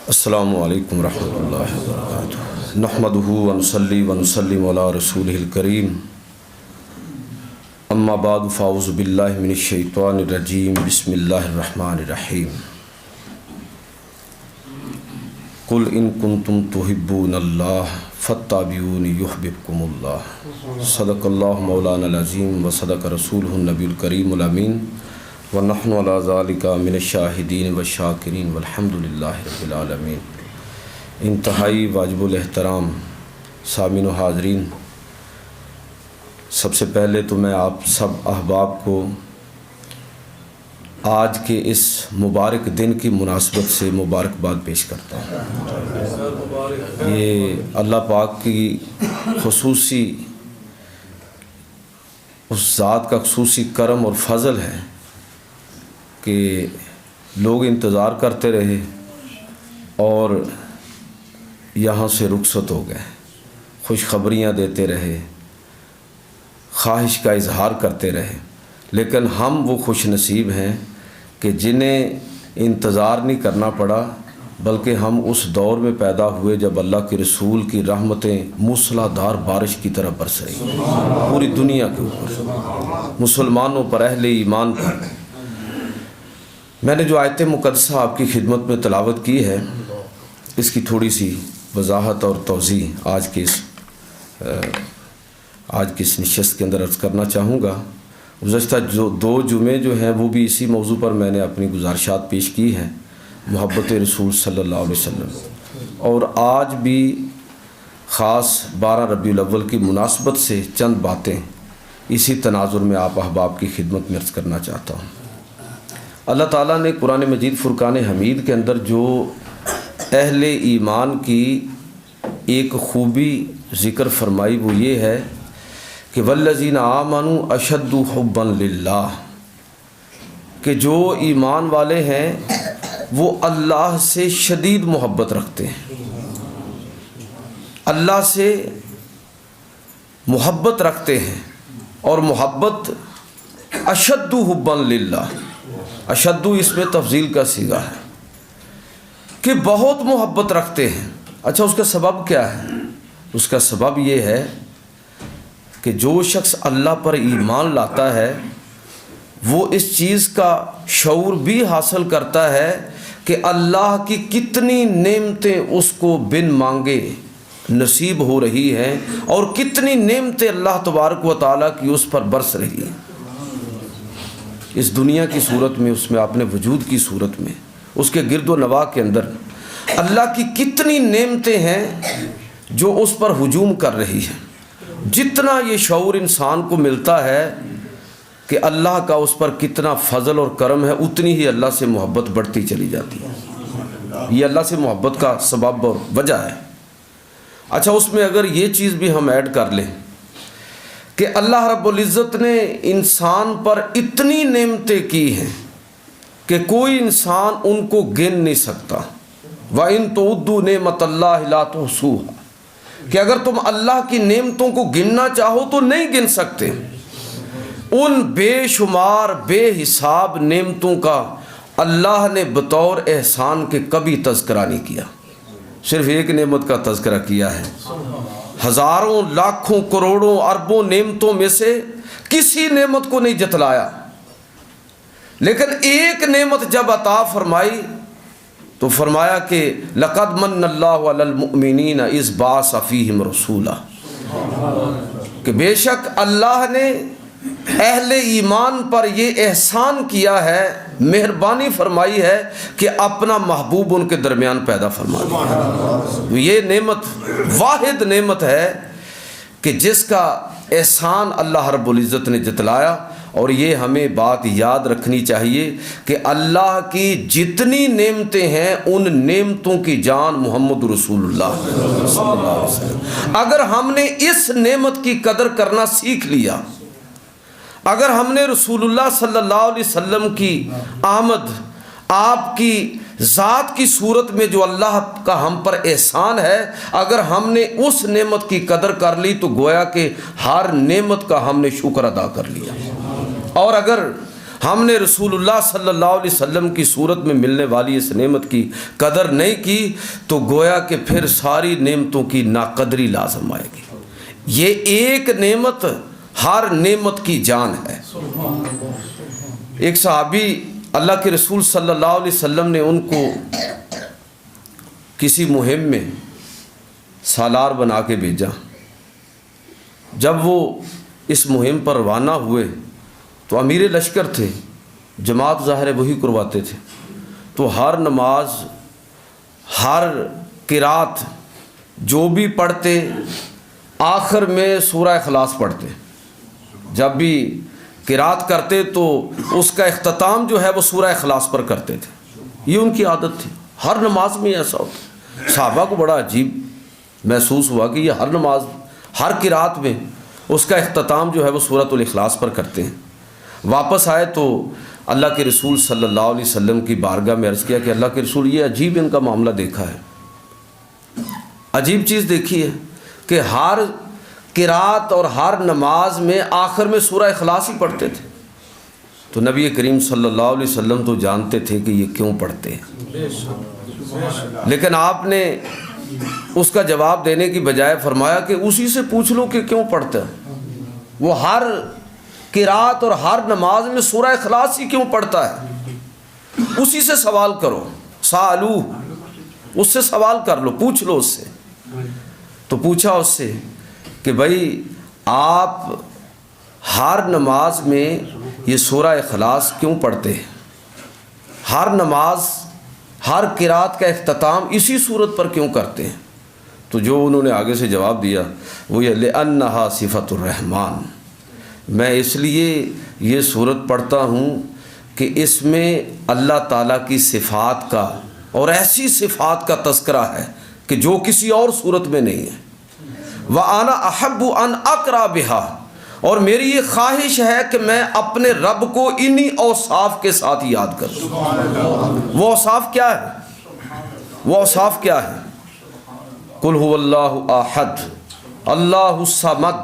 السلام علیکم ورحمۃ اللہ وبرکاتہ نحمدہ ونصلی ونسلم علی رسولہ الکریم اما بعد فاعوذ باللہ من الشیطان الرجیم بسم اللہ الرحمن الرحیم قل ان کنتم تحبون اللہ فاتبعونی یحببکم اللہ صدق اللہ مولانا العظیم وصدق رسولہ النبی الکریم الامین ونحن علی ذالک من الشاہدین والشاکرین والحمد للہ رب العالمین۔ انتہائی واجب الاحترام سامعین و حاضرین، سب سے پہلے تو میں آپ سب احباب کو آج کے اس مبارک دن کی مناسبت سے مبارکباد پیش کرتا ہوں۔ یہ اللہ پاک کی خصوصی اس ذات کا خصوصی کرم اور فضل ہے کہ لوگ انتظار کرتے رہے اور یہاں سے رخصت ہو گئے، خوشخبریاں دیتے رہے، خواہش کا اظہار کرتے رہے، لیکن ہم وہ خوش نصیب ہیں کہ جنہیں انتظار نہیں کرنا پڑا، بلکہ ہم اس دور میں پیدا ہوئے جب اللہ کے رسول کی رحمتیں موسلا دھار بارش کی طرح برس رہی پوری دنیا کے اوپر، مسلمانوں پر، اہل ایمان پر۔ میں نے جو آیت مقدسہ آپ کی خدمت میں تلاوت کی ہے، اس کی تھوڑی سی وضاحت اور توضیح آج کی اس نشست کے اندر عرض کرنا چاہوں گا۔ گزشتہ جو دو جمعے جو ہیں وہ بھی اسی موضوع پر میں نے اپنی گزارشات پیش کی ہیں، محبت رسول صلی اللہ علیہ وسلم، اور آج بھی خاص 12 ربیع الاول کی مناسبت سے چند باتیں اسی تناظر میں آپ احباب کی خدمت میں عرض کرنا چاہتا ہوں۔ اللہ تعالیٰ نے قرآن مجید فرقان حمید کے اندر جو اہل ایمان کی ایک خوبی ذکر فرمائی وہ یہ ہے کہ والذین آمنوا اشد حبا للہ، کہ جو ایمان والے ہیں وہ اللہ سے شدید محبت رکھتے ہیں، اللہ سے محبت رکھتے ہیں، اور محبت اشد حبا للہ، اشدو اس میں تفضیل کا صیغہ ہے کہ بہت محبت رکھتے ہیں۔ اچھا، اس کا سبب کیا ہے؟ اس کا سبب یہ ہے کہ جو شخص اللہ پر ایمان لاتا ہے وہ اس چیز کا شعور بھی حاصل کرتا ہے کہ اللہ کی کتنی نعمتیں اس کو بن مانگے نصیب ہو رہی ہیں، اور کتنی نعمتیں اللہ تبارک و تعالیٰ کی اس پر برس رہی ہیں، اس دنیا کی صورت میں، اس میں اپنے وجود کی صورت میں، اس کے گرد و نواح کے اندر اللہ کی کتنی نعمتیں ہیں جو اس پر ہجوم کر رہی ہیں۔ جتنا یہ شعور انسان کو ملتا ہے کہ اللہ کا اس پر کتنا فضل اور کرم ہے، اتنی ہی اللہ سے محبت بڑھتی چلی جاتی ہے۔ یہ اللہ سے محبت کا سبب اور وجہ ہے۔ اچھا، اس میں اگر یہ چیز بھی ہم ایڈ کر لیں کہ اللہ رب العزت نے انسان پر اتنی نعمتیں کی ہیں کہ کوئی انسان ان کو گن نہیں سکتا۔ وَإِن تُعُدُّوا نِعْمَتَ اللَّهِ لَا تُحْصُوهَا، کہ اگر تم اللہ کی نعمتوں کو گننا چاہو تو نہیں گن سکتے۔ ان بے شمار بے حساب نعمتوں کا اللہ نے بطور احسان کے کبھی تذکرہ نہیں کیا، صرف ایک نعمت کا تذکرہ کیا ہے۔ ہزاروں، لاکھوں، کروڑوں، اربوں نعمتوں میں سے کسی نعمت کو نہیں جتلایا، لیکن ایک نعمت جب عطا فرمائی تو فرمایا کہ لَقَدْ مَنَّ اللَّهُ عَلَى الْمُؤْمِنِينَ إِذْ بَعَثَ فِيهِمْ رَسُولًا، کہ بے شک اللہ نے اہل ایمان پر یہ احسان کیا ہے، مہربانی فرمائی ہے کہ اپنا محبوب ان کے درمیان پیدا فرما دیا۔ یہ نعمت واحد نعمت ہے کہ جس کا احسان اللہ رب العزت نے جتلایا، اور یہ ہمیں بات یاد رکھنی چاہیے کہ اللہ کی جتنی نعمتیں ہیں ان نعمتوں کی جان محمد رسول اللہ صلی اللہ علیہ وسلم۔ اگر ہم نے اس نعمت کی قدر کرنا سیکھ لیا، اگر ہم نے رسول اللہ صلی اللہ علیہ وسلم کی آمد، آپ کی ذات کی صورت میں جو اللہ کا ہم پر احسان ہے، اگر ہم نے اس نعمت کی قدر کر لی تو گویا کہ ہر نعمت کا ہم نے شکر ادا کر لیا۔ اور اگر ہم نے رسول اللہ صلی اللہ علیہ وسلم کی صورت میں ملنے والی اس نعمت کی قدر نہیں کی تو گویا کہ پھر ساری نعمتوں کی ناقدری لازم آئے گی۔ یہ ایک نعمت ہر نعمت کی جان ہے۔ ایک صحابی اللہ کے رسول صلی اللہ علیہ وسلم نے ان کو کسی مہم میں سالار بنا کے بھیجا۔ جب وہ اس مہم پر روانہ ہوئے تو امیر لشکر تھے، جماعت ظاہر وہی کرواتے تھے، تو ہر نماز ہر قرات جو بھی پڑھتے آخر میں سورہ اخلاص پڑھتے۔ جب بھی قرات کرتے تو اس کا اختتام جو ہے وہ سورہ اخلاص پر کرتے تھے۔ یہ ان کی عادت تھی، ہر نماز میں ایسا ہوتا۔ صحابہ کو بڑا عجیب محسوس ہوا کہ یہ ہر نماز ہر قرات میں اس کا اختتام جو ہے وہ سورۃ الاخلاص پر کرتے ہیں۔ واپس آئے تو اللہ کے رسول صلی اللہ علیہ وسلم کی بارگاہ میں عرض کیا کہ اللہ کے رسول یہ عجیب ان کا معاملہ دیکھا ہے، عجیب چیز دیکھی ہے کہ ہر قرات اور ہر نماز میں آخر میں سورہ اخلاص ہی پڑھتے تھے۔ تو نبی کریم صلی اللہ علیہ وسلم تو جانتے تھے کہ یہ کیوں پڑھتے ہیں، لیکن آپ نے اس کا جواب دینے کی بجائے فرمایا کہ اسی سے پوچھ لو کہ کیوں پڑھتا ہے۔ وہ ہر قرات اور ہر نماز میں سورہ اخلاص ہی کیوں پڑھتا ہے، اسی سے سوال کرو، سالو، اس سے سوال کر لو، پوچھ لو اس سے۔ تو پوچھا اس سے کہ بھائی آپ ہر نماز میں یہ سورہ اخلاص کیوں پڑھتے ہیں، ہر نماز ہر قرات کا اختتام اسی صورت پر کیوں کرتے ہیں؟ تو جو انہوں نے آگے سے جواب دیا وہ یہ لِأَنَّهَا صِفَةُ الرحمن، میں اس لیے یہ صورت پڑھتا ہوں کہ اس میں اللہ تعالیٰ کی صفات کا اور ایسی صفات کا تذکرہ ہے کہ جو کسی اور صورت میں نہیں ہے۔ وَأَنَا أَحَبُّ أَنْ أَقْرَأَ بِهَا، اور میری یہ خواہش ہے کہ میں اپنے رب کو انہی اوصاف کے ساتھ یاد کروں۔ وہ اوصاف کیا ہے؟ وہ اوصاف کیا ہے؟ قُلْ هُوَ اللَّهُ أَحَدٌ اللَّهُ الصَّمَدُ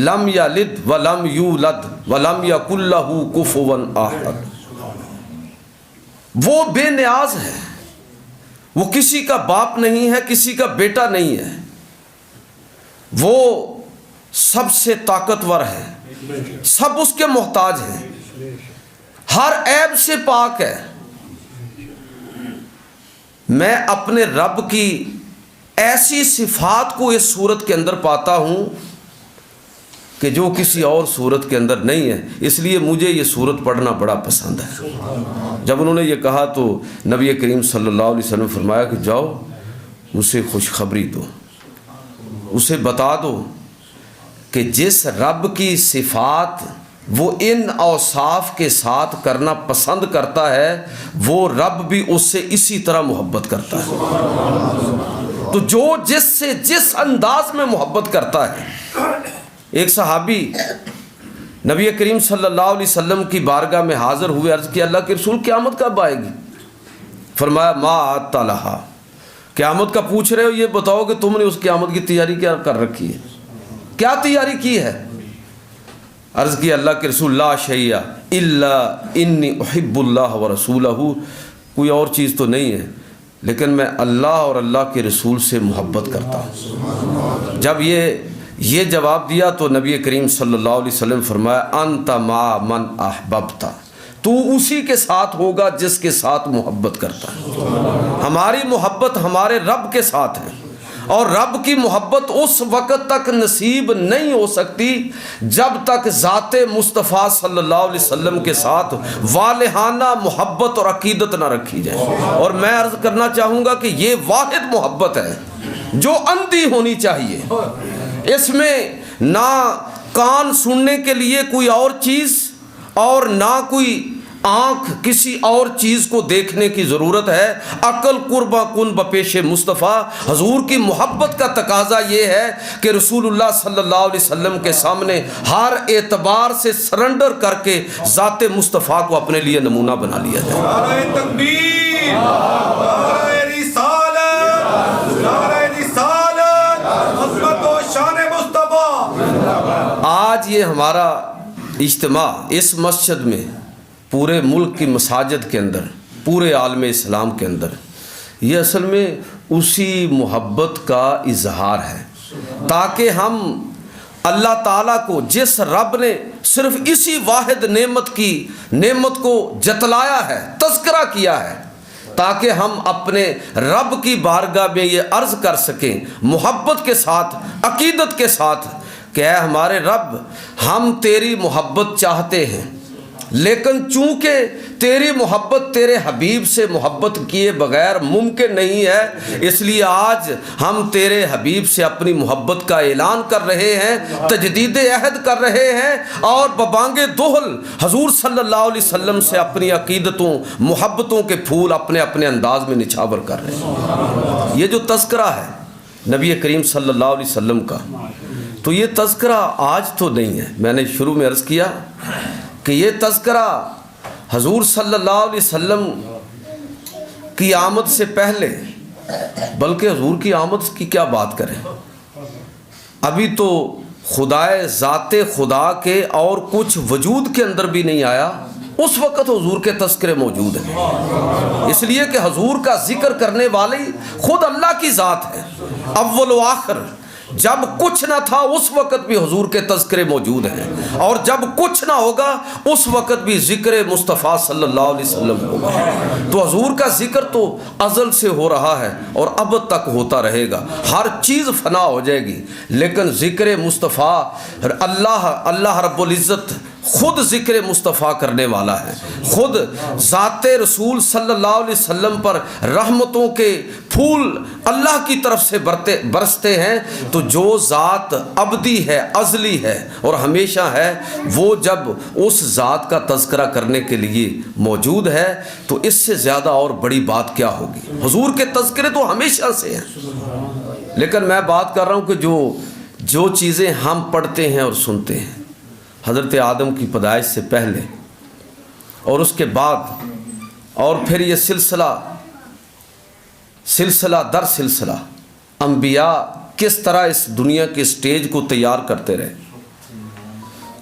لَمْ يَلِدْ وَلَمْ يُولَدْ وَلَمْ يَكُنْ لَهُ كُفُوًا أَحَدٌ۔ وہ بے نیاز ہے، وہ کسی کا باپ نہیں ہے، کسی کا بیٹا نہیں ہے، وہ سب سے طاقتور ہے، سب اس کے محتاج ہیں، ہر عیب سے پاک ہے۔ میں اپنے رب کی ایسی صفات کو اس صورت کے اندر پاتا ہوں کہ جو کسی اور صورت کے اندر نہیں ہے، اس لیے مجھے یہ صورت پڑھنا بڑا پسند ہے۔ جب انہوں نے یہ کہا تو نبی کریم صلی اللہ علیہ وسلم نے فرمایا کہ جاؤ اسے خوشخبری دو، اسے بتا دو کہ جس رب کی صفات وہ ان اوصاف کے ساتھ کرنا پسند کرتا ہے، وہ رب بھی اس سے اسی طرح محبت کرتا ہے۔ تو جو جس سے جس انداز میں محبت کرتا ہے۔ ایک صحابی نبی کریم صلی اللہ علیہ وسلم کی بارگاہ میں حاضر ہوئے، عرض کیا اللہ کے رسول قیامت کب آئے گی؟ فرمایا ما آت لہا، قیامت کا پوچھ رہے ہو، یہ بتاؤ کہ تم نے اس قیامت کی تیاری کیا کر رکھی ہے، کیا تیاری کی ہے؟ عرض کیا اللہ کے رسول لا شیء الا انی احب اللہ ورسولہ، کوئی اور چیز تو نہیں ہے لیکن میں اللہ اور اللہ کے رسول سے محبت کرتا ہوں۔ جب یہ جواب دیا تو نبی کریم صلی اللہ علیہ وسلم فرمایا انت مع من احببت، تو اسی کے ساتھ ہوگا جس کے ساتھ محبت کرتا ہے۔ ہماری محبت ہمارے رب کے ساتھ ہے، اور رب کی محبت اس وقت تک نصیب نہیں ہو سکتی جب تک ذات مصطفیٰ صلی اللہ علیہ وسلم کے ساتھ والہانہ محبت اور عقیدت نہ رکھی جائے۔ اور میں عرض کرنا چاہوں گا کہ یہ واحد محبت ہے جو اندھی ہونی چاہیے، اس میں نہ کان سننے کے لیے کوئی اور چیز اور نہ کوئی آنکھ کسی اور چیز کو دیکھنے کی ضرورت ہے۔ عقل قربہ کن بپیش مصطفیٰ، حضور کی محبت کا تقاضا یہ ہے کہ رسول اللہ صلی اللہ علیہ وسلم کے سامنے ہر اعتبار سے سرنڈر کر کے ذات مصطفیٰ کو اپنے لیے نمونہ بنا لیا جائے۔ نعرہ تکبیر، نعرہ رسالت، نعرہ رسالت، عظمت و شان مصطفیٰ۔ آج یہ ہمارا اجتماع اس مسجد میں پورے ملک کی مساجد کے اندر، پورے عالم اسلام کے اندر، یہ اصل میں اسی محبت کا اظہار ہے، تاکہ ہم اللہ تعالیٰ کو، جس رب نے صرف اسی واحد نعمت کو جتلایا ہے، تذکرہ کیا ہے، تاکہ ہم اپنے رب کی بارگاہ میں یہ عرض کر سکیں محبت کے ساتھ، عقیدت کے ساتھ کہ اے ہمارے رب، ہم تیری محبت چاہتے ہیں، لیکن چونکہ تیری محبت تیرے حبیب سے محبت کیے بغیر ممکن نہیں ہے، اس لیے آج ہم تیرے حبیب سے اپنی محبت کا اعلان کر رہے ہیں، تجدید عہد کر رہے ہیں، اور ببانگ دہل حضور صلی اللہ علیہ وسلم سے اپنی عقیدتوں، محبتوں کے پھول اپنے اپنے انداز میں نچھاور کر رہے ہیں۔ یہ جو تذکرہ ہے نبی کریم صلی اللہ علیہ وسلم کا، تو یہ تذکرہ آج تو نہیں ہے، میں نے شروع میں عرض کیا کہ یہ تذکرہ حضور صلی اللہ علیہ وسلم کی آمد سے پہلے، بلکہ حضور کی آمد کی کیا بات کریں، ابھی تو خدائے ذات خدا کے اور کچھ وجود کے اندر بھی نہیں آیا، اس وقت حضور کے تذکرے موجود ہیں، اس لیے کہ حضور کا ذکر کرنے والی خود اللہ کی ذات ہے، اول و آخر۔ جب کچھ نہ تھا اس وقت بھی حضور کے تذکرے موجود ہیں، اور جب کچھ نہ ہوگا اس وقت بھی ذکر مصطفیٰ صلی اللہ علیہ وسلم ہوگا۔ تو حضور کا ذکر تو ازل سے ہو رہا ہے اور اب تک ہوتا رہے گا، ہر چیز فنا ہو جائے گی، لیکن ذکر مصطفیٰ، اللہ رب العزت خود ذکر مصطفیٰ کرنے والا ہے، خود ذات رسول صلی اللہ علیہ وسلم پر رحمتوں کے پھول اللہ کی طرف سے برستے ہیں۔ تو جو ذات ابدی ہے، ازلی ہے اور ہمیشہ ہے، وہ جب اس ذات کا تذکرہ کرنے کے لیے موجود ہے تو اس سے زیادہ اور بڑی بات کیا ہوگی۔ حضور کے تذکرے تو ہمیشہ سے ہیں، لیکن میں بات کر رہا ہوں کہ جو چیزیں ہم پڑھتے ہیں اور سنتے ہیں حضرت آدم کی پیدائش سے پہلے اور اس کے بعد، اور پھر یہ سلسلہ در سلسلہ انبیاء کس طرح اس دنیا کے سٹیج کو تیار کرتے رہے،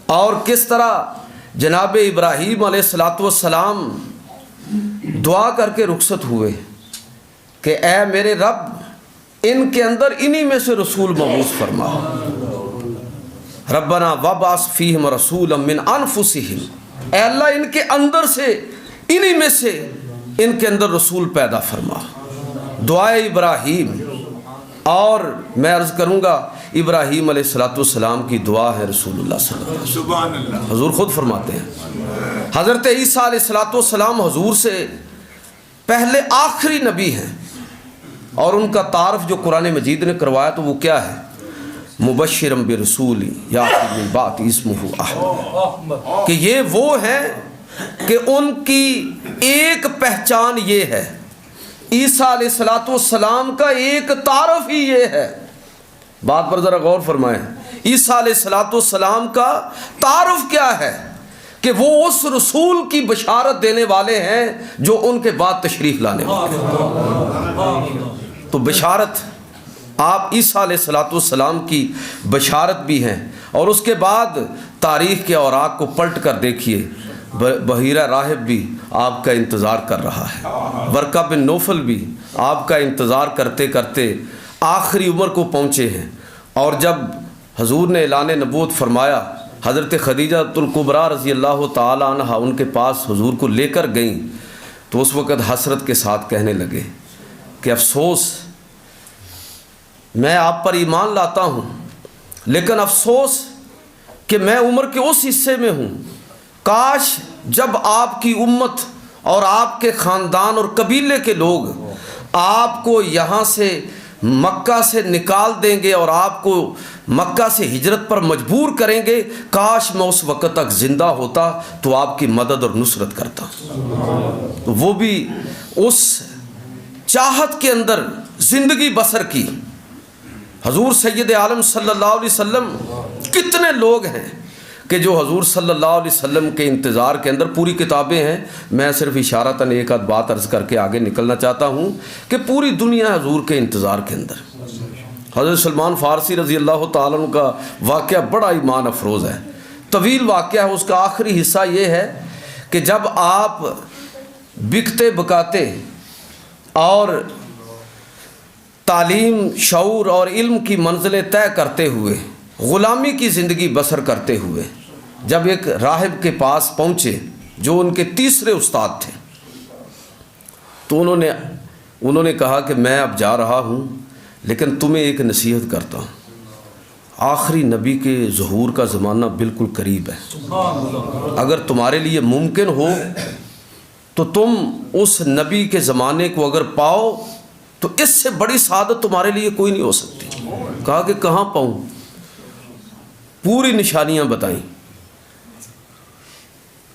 اور کس طرح جناب ابراہیم علیہ السلام دعا کر کے رخصت ہوئے کہ اے میرے رب، ان کے اندر انہی میں سے رسول مبعوث فرما، ربنا وابعث فیہم رسولا من انفسہم، اے اللہ ان کے اندر سے، انہی میں سے ان کے اندر رسول پیدا فرما۔ دعائے ابراہیم، اور میں عرض کروں گا ابراہیم علیہ السلام کی دعا ہے رسول اللہ صلی اللہ علیہ وسلم، سبحان اللہ۔ حضور خود فرماتے ہیں حضرت عیسیٰ علیہ السلام حضور سے پہلے آخری نبی ہیں، اور ان کا تعارف جو قرآن مجید نے کروایا تو وہ کیا ہے، مبشرم برسول یاتی من بعد اسمہ احمد، کہ یہ وہ ہیں کہ ان کی ایک پہچان یہ ہے، عیسیٰ علیہ السلام کا ایک تعارف ہی یہ ہے، بات پر ذرا غور فرمائیں، عیسیٰ علیہ السلام کا تعارف کیا ہے کہ وہ اس رسول کی بشارت دینے والے ہیں جو ان کے بعد تشریف لانے والے ہیں۔ تو بشارت، آپ عیسیٰ علیہ السلام کی بشارت بھی ہیں، اور اس کے بعد تاریخ کے اوراق کو پلٹ کر دیکھیے، بحیرہ راہب بھی آپ کا انتظار کر رہا ہے، ورقہ بن نوفل بھی آپ کا انتظار کرتے کرتے آخری عمر کو پہنچے ہیں، اور جب حضور نے اعلان نبوت فرمایا، حضرت خدیجہ الکبریٰ رضی اللہ تعالی عنہ ان کے پاس حضور کو لے کر گئیں، تو اس وقت حسرت کے ساتھ کہنے لگے کہ افسوس، میں آپ پر ایمان لاتا ہوں، لیکن افسوس کہ میں عمر کے اس حصے میں ہوں، کاش جب آپ کی امت اور آپ کے خاندان اور قبیلے کے لوگ آپ کو یہاں سے مکہ سے نکال دیں گے اور آپ کو مکہ سے ہجرت پر مجبور کریں گے، کاش میں اس وقت تک زندہ ہوتا تو آپ کی مدد اور نصرت کرتا۔ تو وہ بھی اس چاہت کے اندر زندگی بسر کی۔ حضور سید عالم صلی اللہ علیہ وسلم، کتنے لوگ ہیں کہ جو حضور صلی اللہ علیہ وسلم کے انتظار کے اندر، پوری کتابیں ہیں، میں صرف اشارتاً ایک آدھ بات عرض کر کے آگے نکلنا چاہتا ہوں کہ پوری دنیا حضور کے انتظار کے اندر۔ حضرت سلمان فارسی رضی اللہ تعالیٰ عنہ کا واقعہ بڑا ایمان افروز ہے، طویل واقعہ ہے، اس کا آخری حصہ یہ ہے کہ جب آپ بکتے بکاتے اور تعلیم، شعور اور علم کی منزلیں طے کرتے ہوئے غلامی کی زندگی بسر کرتے ہوئے جب ایک راہب کے پاس پہنچے جو ان کے تیسرے استاد تھے، تو انہوں نے کہا کہ میں اب جا رہا ہوں، لیکن تمہیں ایک نصیحت کرتا ہوں، آخری نبی کے ظہور کا زمانہ بالکل قریب ہے، اگر تمہارے لیے ممکن ہو تو تم اس نبی کے زمانے کو اگر پاؤ تو اس سے بڑی سعادت تمہارے لیے کوئی نہیں ہو سکتی۔ کہا کہ کہاں پاؤں؟ پوری نشانیاں بتائیں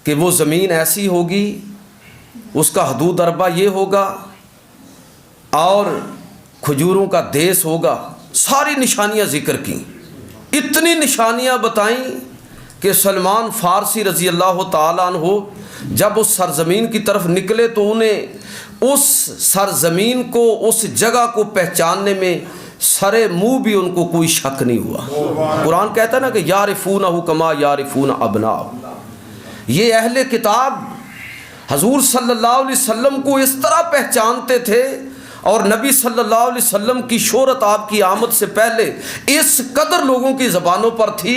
کہ وہ زمین ایسی ہوگی، اس کا حدود اربع یہ ہوگا، اور کھجوروں کا دیس ہوگا، ساری نشانیاں ذکر کی۔ اتنی نشانیاں بتائیں کہ سلمان فارسی رضی اللہ تعالیٰ عنہ جب اس سرزمین کی طرف نکلے تو انہیں اس سرزمین کو، اس جگہ کو پہچاننے میں سرے منہ بھی ان کو کوئی شک نہیں ہوا۔ قرآن کہتا ہے نا کہ یعرفونہ کما یعرفون ابناءہم، یہ اہل کتاب حضور صلی اللہ علیہ وسلم کو اس طرح پہچانتے تھے، اور نبی صلی اللہ علیہ وسلم کی شہرت آپ کی آمد سے پہلے اس قدر لوگوں کی زبانوں پر تھی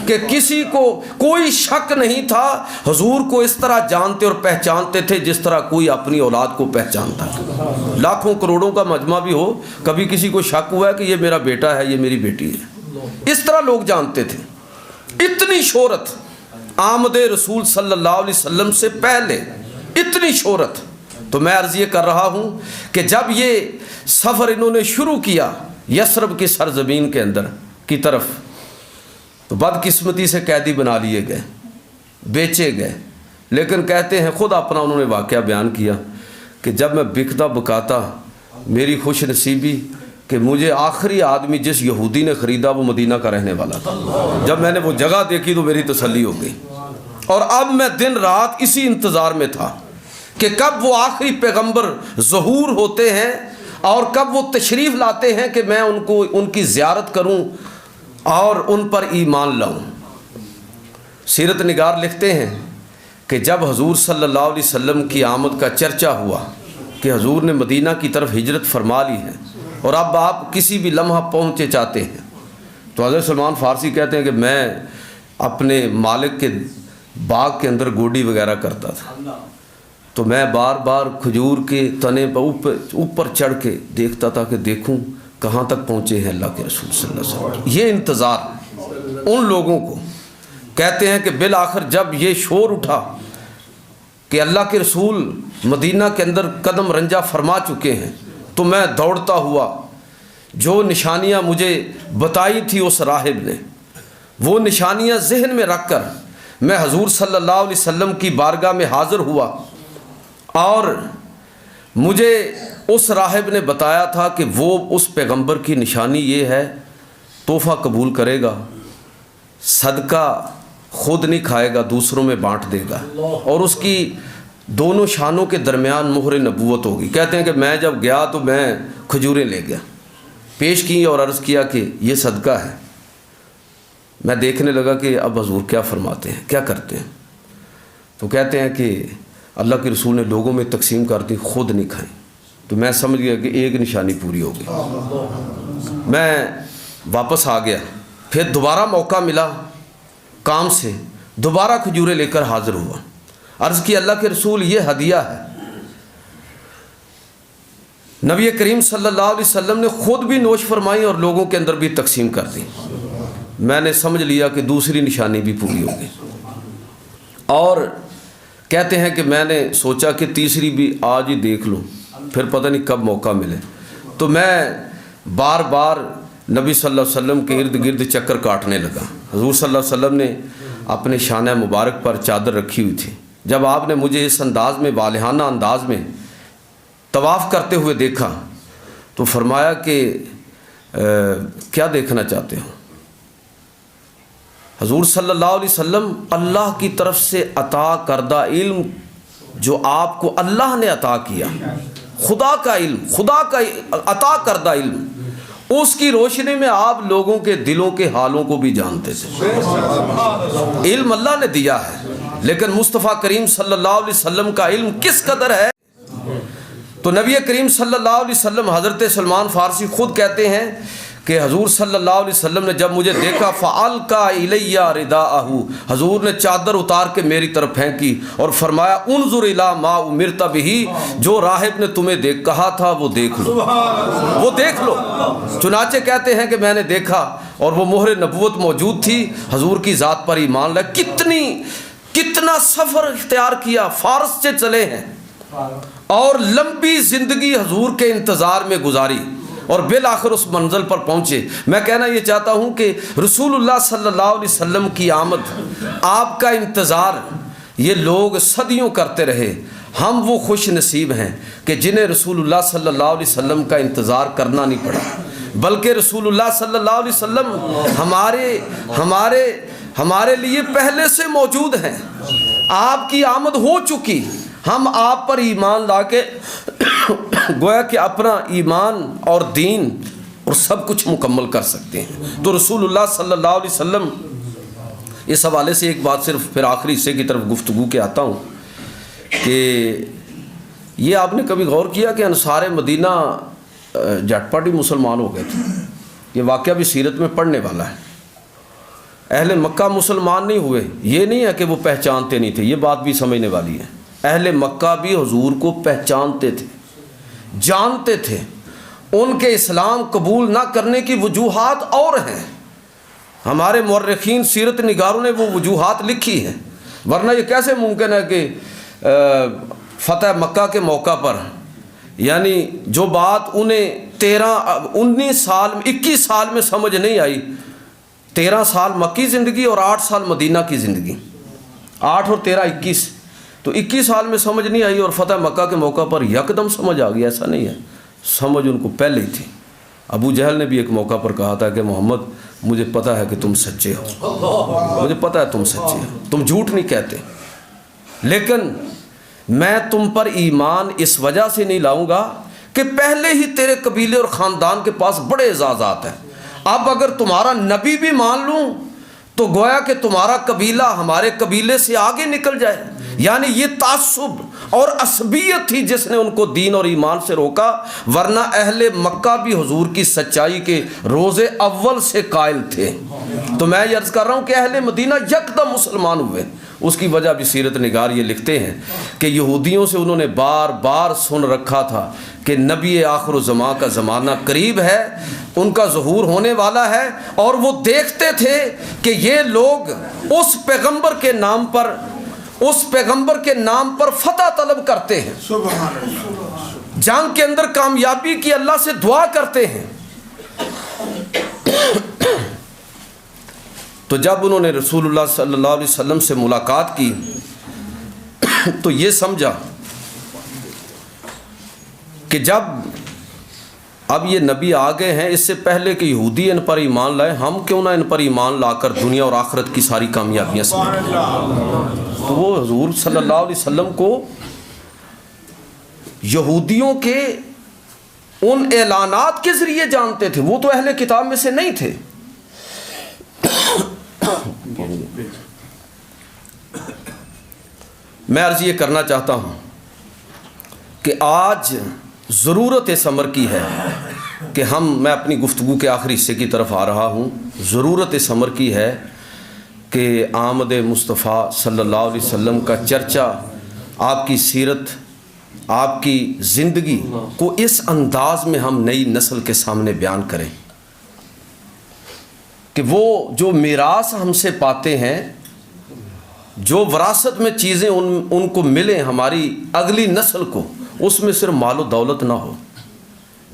کہ کسی کو کوئی شک نہیں تھا، حضور کو اس طرح جانتے اور پہچانتے تھے جس طرح کوئی اپنی اولاد کو پہچانتا ہے۔ لاکھوں کروڑوں کا مجمع بھی ہو، کبھی کسی کو شک ہوا ہے کہ یہ میرا بیٹا ہے، یہ میری بیٹی ہے، اس طرح لوگ جانتے تھے۔ اتنی شہرت آمد رسول صلی اللہ علیہ وسلم سے پہلے، اتنی شہرت۔ تو میں عرض یہ کر رہا ہوں کہ جب یہ سفر انہوں نے شروع کیا یثرب کی سرزمین کے اندر کی طرف، تو بدقسمتی سے قیدی بنا لیے گئے، بیچے گئے۔ لیکن کہتے ہیں خود اپنا انہوں نے واقعہ بیان کیا کہ جب میں بکتا بکاتا، میری خوش نصیبی کہ مجھے آخری آدمی جس یہودی نے خریدا وہ مدینہ کا رہنے والا تھا۔ جب میں نے وہ جگہ دیکھی تو میری تسلی ہو گئی، اور اب میں دن رات اسی انتظار میں تھا کہ کب وہ آخری پیغمبر ظہور ہوتے ہیں اور کب وہ تشریف لاتے ہیں کہ میں ان کی زیارت کروں اور ان پر ایمان لاؤں۔ سیرت نگار لکھتے ہیں کہ جب حضور صلی اللہ علیہ وسلم کی آمد کا چرچا ہوا کہ حضور نے مدینہ کی طرف ہجرت فرما لی ہے اور اب آپ کسی بھی لمحہ پہنچے چاہتے ہیں، تو حضرت سلمان فارسی کہتے ہیں کہ میں اپنے مالک کے باغ کے اندر گوڈی وغیرہ کرتا تھا، تو میں بار بار کھجور کے تنے پر اوپر چڑھ کے دیکھتا تھا کہ دیکھوں کہاں تک پہنچے ہیں اللہ کے رسول صلی اللہ علیہ وسلم۔ یہ انتظار ان لوگوں کو، کہتے ہیں کہ بالآخر جب یہ شور اٹھا کہ اللہ کے رسول مدینہ کے اندر قدم رنجہ فرما چکے ہیں، تو میں دوڑتا ہوا، جو نشانیاں مجھے بتائی تھی اس راہب نے، وہ نشانیاں ذہن میں رکھ کر میں حضور صلی اللہ علیہ وسلم کی بارگاہ میں حاضر ہوا، اور مجھے اس راہب نے بتایا تھا کہ وہ اس پیغمبر کی نشانی یہ ہے، تحفہ قبول کرے گا، صدقہ خود نہیں کھائے گا، دوسروں میں بانٹ دے گا، اور اس کی دونوں شانوں کے درمیان مہر نبوت ہوگی۔ کہتے ہیں کہ میں جب گیا تو میں کھجوریں لے گیا، پیش کی اور عرض کیا کہ یہ صدقہ ہے۔ میں دیکھنے لگا کہ اب حضور کیا فرماتے ہیں، کیا کرتے ہیں، تو کہتے ہیں کہ اللہ کے رسول نے لوگوں میں تقسیم کر دی، خود نہیں کھائیں، تو میں سمجھ گیا کہ ایک نشانی پوری ہو گئی۔ میں واپس آ گیا، پھر دوبارہ موقع ملا کام سے، دوبارہ کھجوریں لے کر حاضر ہوا، عرض کی اللہ کے رسول یہ ہدیہ ہے۔ نبی کریم صلی اللہ علیہ وسلم نے خود بھی نوش فرمائی اور لوگوں کے اندر بھی تقسیم کر دی۔ میں نے سمجھ لیا کہ دوسری نشانی بھی پوری ہو گئی، اور کہتے ہیں کہ میں نے سوچا کہ تیسری بھی آج ہی دیکھ لوں، پھر پتہ نہیں کب موقع ملے، تو میں بار بار نبی صلی اللہ علیہ وسلم کے ارد گرد چکر کاٹنے لگا۔ حضور صلی اللہ علیہ وسلم نے اپنے شانہ مبارک پر چادر رکھی ہوئی تھی، جب آپ نے مجھے اس انداز میں، والہانہ انداز میں طواف کرتے ہوئے دیکھا تو فرمایا کہ کیا دیکھنا چاہتے ہو؟ حضور صلی اللہ علیہ وسلم اللہ کی طرف سے عطا کردہ علم جو آپ کو اللہ نے عطا کیا، خدا کا علم، خدا کا عطا کردہ علم، اس کی روشنی میں آپ لوگوں کے دلوں کے حالوں کو بھی جانتے تھے۔ علم اللہ نے دیا ہے، لیکن مصطفیٰ کریم صلی اللہ علیہ وسلم کا علم کس قدر ہے. تو نبی کریم صلی اللہ علیہ وسلم حضرت سلمان فارسی خود کہتے ہیں کہ حضور صلی اللہ علیہ وسلم نے جب مجھے دیکھا فَأَلْقَى إِلَيَّ رِدَاءَهُ، حضور نے چادر اتار کے میری طرف پھینکی اور فرمایا انظر إِلَى مَا أُمِرْتَ بِهِ، جو راہب نے تمہیں کہا تھا وہ دیکھ لو، وہ دیکھ لو. چنانچہ کہتے ہیں کہ میں نے دیکھا اور وہ مہر نبوت موجود تھی، حضور کی ذات پر ایمان لائے. کتنا سفر اختیار کیا، فارس سے چلے ہیں اور لمبی زندگی حضور کے انتظار میں گزاری اور بالآخر اس منزل پر پہنچے. میں کہنا یہ چاہتا ہوں کہ رسول اللہ صلی اللہ علیہ وسلم کی آمد، آپ کا انتظار یہ لوگ صدیوں کرتے رہے. ہم وہ خوش نصیب ہیں کہ جنہیں رسول اللہ صلی اللہ علیہ وسلم کا انتظار کرنا نہیں پڑا، بلکہ رسول اللہ صلی اللہ علیہ وسلم ہمارے لیے پہلے سے موجود ہیں. آپ کی آمد ہو چکی، ہم آپ پر ایمان لا کے گویا کہ اپنا ایمان اور دین اور سب کچھ مکمل کر سکتے ہیں. تو رسول اللہ صلی اللہ علیہ وسلم، اس حوالے سے ایک بات صرف پھر آخری حصے کی طرف گفتگو کے آتا ہوں کہ یہ آپ نے کبھی غور کیا کہ انصار مدینہ جھٹ پٹ ہی مسلمان ہو گئے تھے. یہ واقعہ بھی سیرت میں پڑھنے والا ہے. اہل مکہ مسلمان نہیں ہوئے، یہ نہیں ہے کہ وہ پہچانتے نہیں تھے، یہ بات بھی سمجھنے والی ہے. اہل مکہ بھی حضور کو پہچانتے تھے، جانتے تھے. ان کے اسلام قبول نہ کرنے کی وجوہات اور ہیں. ہمارے مورخین سیرت نگاروں نے وہ وجوہات لکھی ہیں، ورنہ یہ کیسے ممکن ہے کہ فتح مکہ کے موقع پر، یعنی جو بات انہیں 21 سال میں سمجھ نہیں آئی، 13 سال مکی زندگی اور 8 سال مدینہ کی زندگی، 8 اور 13 21، تو 21 سال میں سمجھ نہیں آئی اور فتح مکہ کے موقع پر یکدم سمجھ آ گئی. ایسا نہیں ہے، سمجھ ان کو پہلے ہی تھی. ابو جہل نے بھی ایک موقع پر کہا تھا کہ محمد مجھے پتہ ہے کہ تم سچے ہو، مجھے پتہ ہے تم سچے ہو، تم جھوٹ نہیں کہتے، لیکن میں تم پر ایمان اس وجہ سے نہیں لاؤں گا کہ پہلے ہی تیرے قبیلے اور خاندان کے پاس بڑے اعزازات ہیں. اب اگر تمہارا نبی بھی مان لوں تو گویا کہ تمہارا قبیلہ ہمارے قبیلے سے آگے نکل جائے. یعنی یہ تعصب اور عصبیت تھی جس نے ان کو دین اور ایمان سے روکا، ورنہ اہل مکہ بھی حضور کی سچائی کے روز اول سے قائل تھے. تو میں یہ عرض کر رہا ہوں کہ اہل مدینہ یکدم مسلمان ہوئے. اس کی وجہ بھی سیرت نگار یہ لکھتے ہیں کہ یہودیوں سے انہوں نے بار بار سن رکھا تھا کہ نبی آخر الزمان کا زمانہ قریب ہے، ان کا ظہور ہونے والا ہے، اور وہ دیکھتے تھے کہ یہ لوگ اس پیغمبر کے نام پر فتح طلب کرتے ہیں، جنگ کے اندر کامیابی کی اللہ سے دعا کرتے ہیں. تو جب انہوں نے رسول اللہ صلی اللہ علیہ وسلم سے ملاقات کی تو یہ سمجھا کہ جب اب یہ نبی آ گئے ہیں، اس سے پہلے کہ یہودی ان پر ایمان لائے، ہم کیوں نہ ان پر ایمان لا کر دنیا اور آخرت کی ساری کامیابیاں سمیٹیں. تو وہ حضور صلی اللہ علیہ وسلم کو یہودیوں کے ان اعلانات کے ذریعے جانتے تھے، وہ تو اہل کتاب میں سے نہیں تھے. میں عرض یہ کرنا چاہتا ہوں کہ آج ضرورت اس امر کی ہے کہ میں اپنی گفتگو کے آخری حصے کی طرف آ رہا ہوں. ضرورت اس امر کی ہے کہ آمد مصطفیٰ صلی اللہ علیہ وسلم کا چرچا، آپ کی سیرت، آپ کی زندگی کو اس انداز میں ہم نئی نسل کے سامنے بیان کریں کہ وہ جو میراث ہم سے پاتے ہیں، جو وراثت میں چیزیں ان کو ملیں ہماری اگلی نسل کو، اس میں صرف مال و دولت نہ ہو،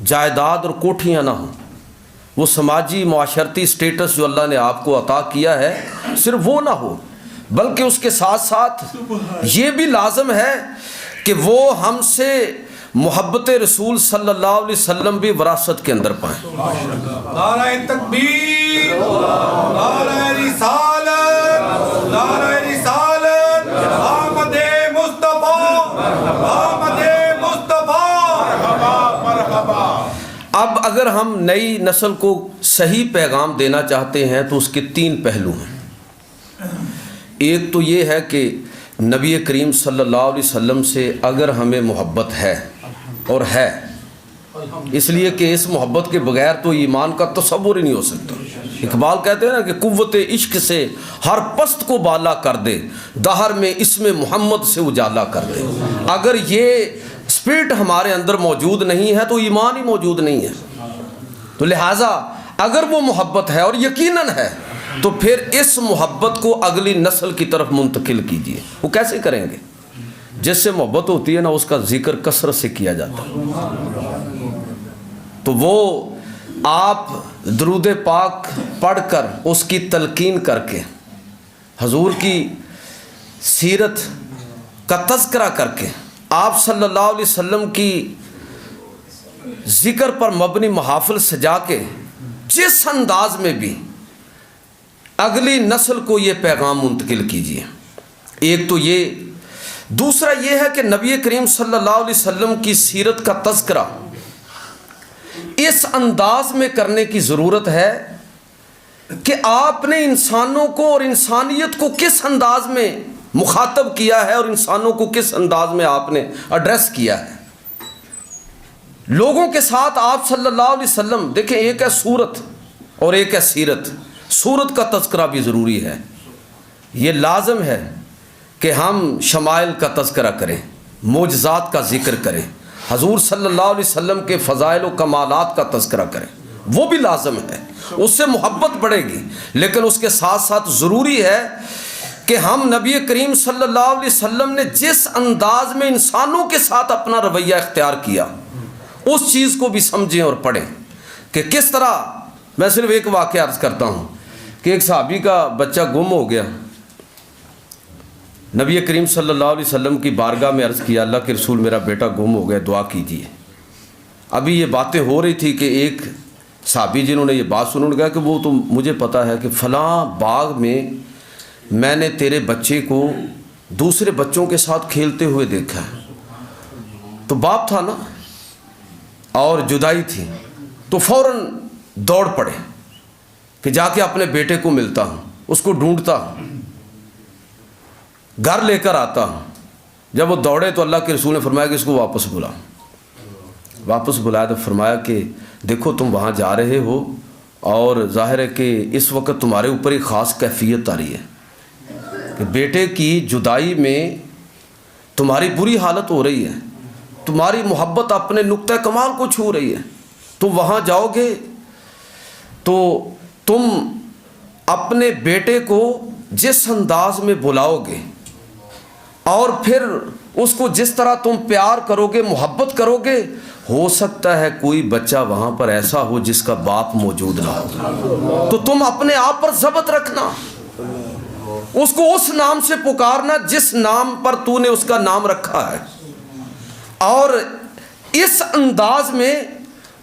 جائیداد اور کوٹھیاں نہ ہوں، وہ سماجی معاشرتی سٹیٹس جو اللہ نے آپ کو عطا کیا ہے صرف وہ نہ ہو، بلکہ اس کے ساتھ ساتھ یہ بھی لازم ہے کہ وہ ہم سے محبت رسول صلی اللہ علیہ وسلم بھی وراثت کے اندر پائیں. نعرہ تکبیر، نعرہ رسالت، نعرہ رسالت، آمد مصطفیٰ، آمد مصطفیٰ، مرحبا. اب اگر ہم نئی نسل کو صحیح پیغام دینا چاہتے ہیں تو اس کے 3 پہلو ہیں. ایک تو یہ ہے کہ نبی کریم صلی اللہ علیہ وسلم سے اگر ہمیں محبت ہے اور ہے، اس لیے کہ اس محبت کے بغیر تو ایمان کا تصور ہی نہیں ہو سکتا۔ اقبال کہتے ہیں نا کہ قوت عشق سے ہر پست کو بالا کر دے، دہر میں اسم محمد سے اجالا کر دے۔ اگر یہ اسپرٹ ہمارے اندر موجود نہیں ہے تو ایمان ہی موجود نہیں ہے۔ تو لہٰذا اگر وہ محبت ہے اور یقیناً ہے تو پھر اس محبت کو اگلی نسل کی طرف منتقل کیجیے۔ وہ کیسے کریں گے؟ جس سے محبت ہوتی ہے نا اس کا ذکر کثرت سے کیا جاتا ہے۔ تو وہ آپ درود پاک پڑھ کر اس کی تلقین کر کے، حضور کی سیرت کا تذکرہ کر کے، آپ صلی اللہ علیہ وسلم کی ذکر پر مبنی محافل سجا کے جس انداز میں بھی اگلی نسل کو یہ پیغام منتقل کیجیے۔ ایک تو یہ، دوسرا یہ ہے کہ نبی کریم صلی اللہ علیہ وسلم کی سیرت کا تذکرہ اس انداز میں کرنے کی ضرورت ہے کہ آپ نے انسانوں کو اور انسانیت کو کس انداز میں مخاطب کیا ہے اور انسانوں کو کس انداز میں آپ نے ایڈریس کیا ہے۔ لوگوں کے ساتھ آپ صلی اللہ علیہ وسلم، دیکھیں ایک ہے صورت اور ایک ہے سیرت۔ صورت کا تذکرہ بھی ضروری ہے، یہ لازم ہے کہ ہم شمائل کا تذکرہ کریں، معجزات کا ذکر کریں، حضور صلی اللہ علیہ وسلم کے فضائل و کمالات کا تذکرہ کریں، وہ بھی لازم ہے، اس سے محبت بڑھے گی۔ لیکن اس کے ساتھ ساتھ ضروری ہے کہ ہم نبی کریم صلی اللہ علیہ وسلم نے جس انداز میں انسانوں کے ساتھ اپنا رویہ اختیار کیا اس چیز کو بھی سمجھیں اور پڑھیں کہ کس طرح۔ میں صرف ایک واقعہ عرض کرتا ہوں کہ ایک صحابی کا بچہ گم ہو گیا، نبی کریم صلی اللہ علیہ وسلم کی بارگاہ میں عرض کیا، اللہ کے رسول میرا بیٹا گم ہو گیا، دعا کیجیے۔ ابھی یہ باتیں ہو رہی تھی کہ ایک صحابی جنہوں نے یہ بات سنوں نے کہا کہ وہ تو مجھے پتا ہے کہ فلاں باغ میں نے تیرے بچے کو دوسرے بچوں کے ساتھ کھیلتے ہوئے دیکھا ہے۔ تو باپ تھا نا اور جدائی تھی تو فوراً دوڑ پڑے کہ جا کے اپنے بیٹے کو ملتا ہوں، اس کو ڈھونڈتا ہوں، گھر لے کر آتا ہوں۔ جب وہ دوڑے تو اللہ کے رسول نے فرمایا کہ اس کو واپس بلا۔ واپس بلایا تو فرمایا کہ دیکھو تم وہاں جا رہے ہو اور ظاہر ہے کہ اس وقت تمہارے اوپر ایک خاص کیفیت آ رہی ہے کہ بیٹے کی جدائی میں تمہاری بری حالت ہو رہی ہے، تمہاری محبت اپنے نقطہ کمال کو چھو رہی ہے۔ تم وہاں جاؤ گے تو تم اپنے بیٹے کو جس انداز میں بلاؤ گے اور پھر اس کو جس طرح تم پیار کرو گے، محبت کرو گے، ہو سکتا ہے کوئی بچہ وہاں پر ایسا ہو جس کا باپ موجود نہ ہو، تو تم اپنے آپ پر ضبط رکھنا، اس کو اس نام سے پکارنا جس نام پر تو نے اس کا نام رکھا ہے، اور اس انداز میں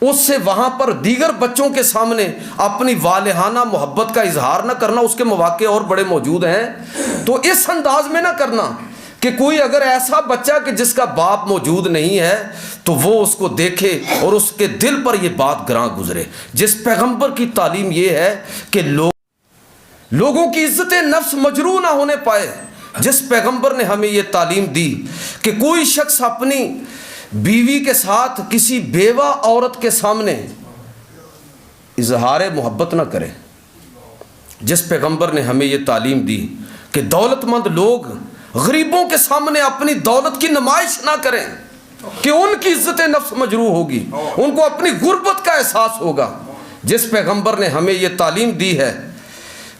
اس سے وہاں پر دیگر بچوں کے سامنے اپنی والہانہ محبت کا اظہار نہ کرنا۔ اس کے مواقع اور بڑے موجود ہیں، تو اس انداز میں نہ کرنا کہ کوئی اگر ایسا بچہ کہ جس کا باپ موجود نہیں ہے تو وہ اس کو دیکھے اور اس کے دل پر یہ بات گراں گزرے۔ جس پیغمبر کی تعلیم یہ ہے کہ لوگوں کی عزت نفس مجروح نہ ہونے پائے، جس پیغمبر نے ہمیں یہ تعلیم دی کہ کوئی شخص اپنی بیوی کے ساتھ کسی بیوہ عورت کے سامنے اظہار محبت نہ کرے، جس پیغمبر نے ہمیں یہ تعلیم دی کہ دولت مند لوگ غریبوں کے سامنے اپنی دولت کی نمائش نہ کریں کہ ان کی عزت نفس مجروح ہوگی، ان کو اپنی غربت کا احساس ہوگا، جس پیغمبر نے ہمیں یہ تعلیم دی ہے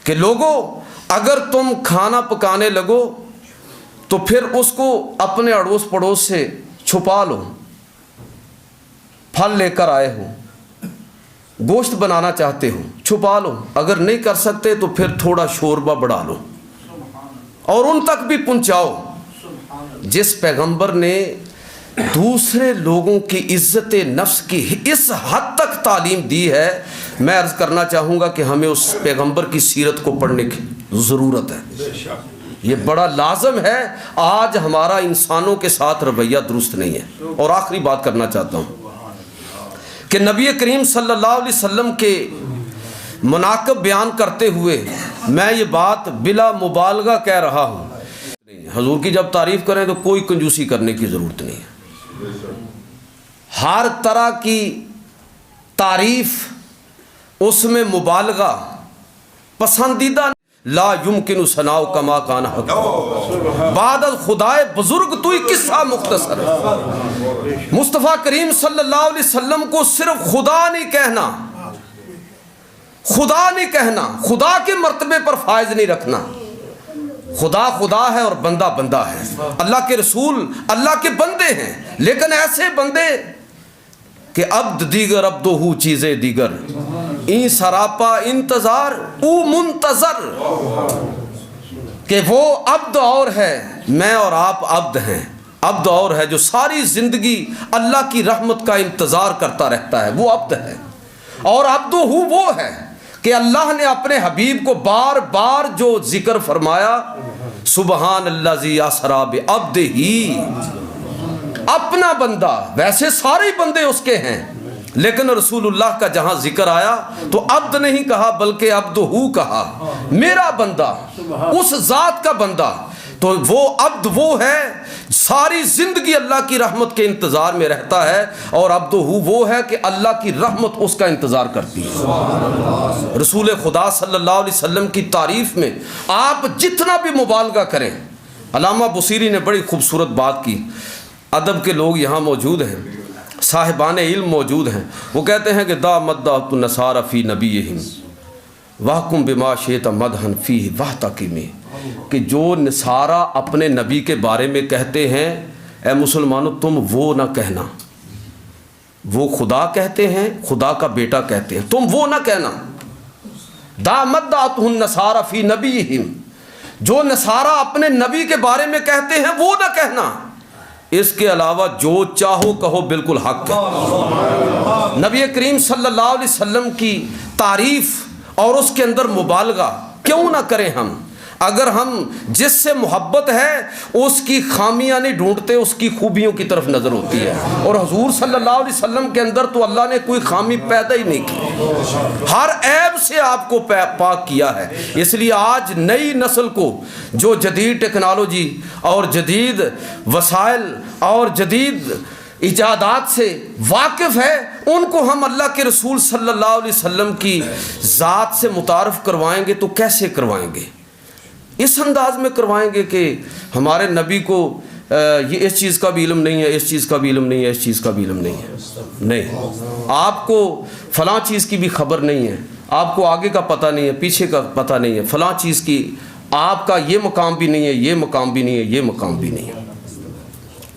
کہ لوگوں اگر تم کھانا پکانے لگو تو پھر اس کو اپنے اڑوس پڑوس سے چھپا لو، پھل لے کر آئے ہو، گوشت بنانا چاہتے ہو چھپا لو، اگر نہیں کر سکتے تو پھر تھوڑا شوربہ بڑھا لو اور ان تک بھی پہنچاؤ۔ جس پیغمبر نے دوسرے لوگوں کی عزت نفس کی اس حد تک تعلیم دی ہے، میں عرض کرنا چاہوں گا کہ ہمیں اس پیغمبر کی سیرت کو پڑھنے کی ضرورت ہے۔ یہ بڑا لازم ہے، آج ہمارا انسانوں کے ساتھ رویہ درست نہیں ہے۔ اور آخری بات کرنا چاہتا ہوں کہ نبی کریم صلی اللہ علیہ وسلم کے مناقب بیان کرتے ہوئے میں یہ بات بلا مبالغہ کہہ رہا ہوں، حضور کی جب تعریف کریں تو کوئی کنجوسی کرنے کی ضرورت نہیں ہے. ہر طرح کی تعریف اس میں مبالغہ پسندیدہ. لا یمکن ثناء کما کان حق بعد از خدائے بزرگ تو ہی قصہ مختصر. مصطفیٰ کریم صلی اللہ علیہ وسلم کو صرف خدا نہیں کہنا، خدا نہیں کہنا، خدا کے مرتبے پر فائز نہیں رکھنا. خدا خدا ہے اور بندہ بندہ ہے. اللہ کے رسول اللہ کے بندے ہیں، لیکن ایسے بندے کہ عبد دیگر عبدہ چیزیں دیگر، این سراپا انتظار او منتظر. کہ وہ عبد اور ہے، میں اور آپ عبد ہیں. عبد اور ہے جو ساری زندگی اللہ کی رحمت کا انتظار کرتا رہتا ہے، وہ عبد ہے. اور عبدہ وہ ہے کہ اللہ نے اپنے حبیب کو بار بار جو ذکر فرمایا، سبحان الذی اسری بعبدہ، اپنا بندہ. ویسے سارے بندے اس کے ہیں، لیکن رسول اللہ کا جہاں ذکر آیا تو عبد نہیں کہا بلکہ عبدہ کہا، میرا بندہ، اس ذات کا بندہ. تو وہ عبد وہ ہے ساری زندگی اللہ کی رحمت کے انتظار میں رہتا ہے، اور عبدہ وہ ہے کہ اللہ کی رحمت اس کا انتظار کرتی ہے. رسول خدا صلی اللہ علیہ وسلم کی تعریف میں آپ جتنا بھی مبالغہ کریں. علامہ بصیری نے بڑی خوبصورت بات کی. ادب کے لوگ یہاں موجود ہیں، صاحبان علم موجود ہیں. وہ کہتے ہیں کہ دا مدحت النصارى فی نبیہم واحکم بما شئت مدحا فیہ واحتکم. کہ جو نصارہ اپنے نبی کے بارے میں کہتے ہیں، اے مسلمانوں تم وہ نہ کہنا. وہ خدا کہتے ہیں، خدا کا بیٹا کہتے ہیں، تم وہ نہ کہنا. دا مدحت النصارى فی نبیہم، جو نصارہ اپنے نبی کے بارے میں کہتے ہیں وہ نہ کہنا. اس کے علاوہ جو چاہو کہو بالکل حق ہے. نبی کریم صلی اللہ علیہ وسلم کی تعریف اور اس کے اندر مبالغہ کیوں نہ کریں ہم؟ اگر ہم جس سے محبت ہے اس کی خامیاں نہیں ڈھونڈتے، اس کی خوبیوں کی طرف نظر ہوتی ہے. اور حضور صلی اللہ علیہ وسلم کے اندر تو اللہ نے کوئی خامی پیدا ہی نہیں کی، ہر عیب سے آپ کو پاک کیا ہے. اس لیے آج نئی نسل کو جو جدید ٹیکنالوجی اور جدید وسائل اور جدید ایجادات سے واقف ہے، ان کو ہم اللہ کے رسول صلی اللہ علیہ وسلم کی ذات سے متعارف کروائیں گے تو کیسے کروائیں گے؟ اس انداز میں کروائیں گے کہ ہمارے نبی کو یہ اس چیز کا بھی علم نہیں ہے، اس چیز کا بھی علم نہیں ہے، اس چیز کا بھی علم نہیں ہے. نہیں، آپ کو فلاں چیز کی بھی خبر نہیں ہے، آپ کو آگے کا پتہ نہیں ہے، پیچھے کا پتہ نہیں ہے، فلاں چیز کی آپ کا یہ مقام بھی نہیں ہے، یہ مقام بھی نہیں ہے، یہ مقام بھی نہیں ہے.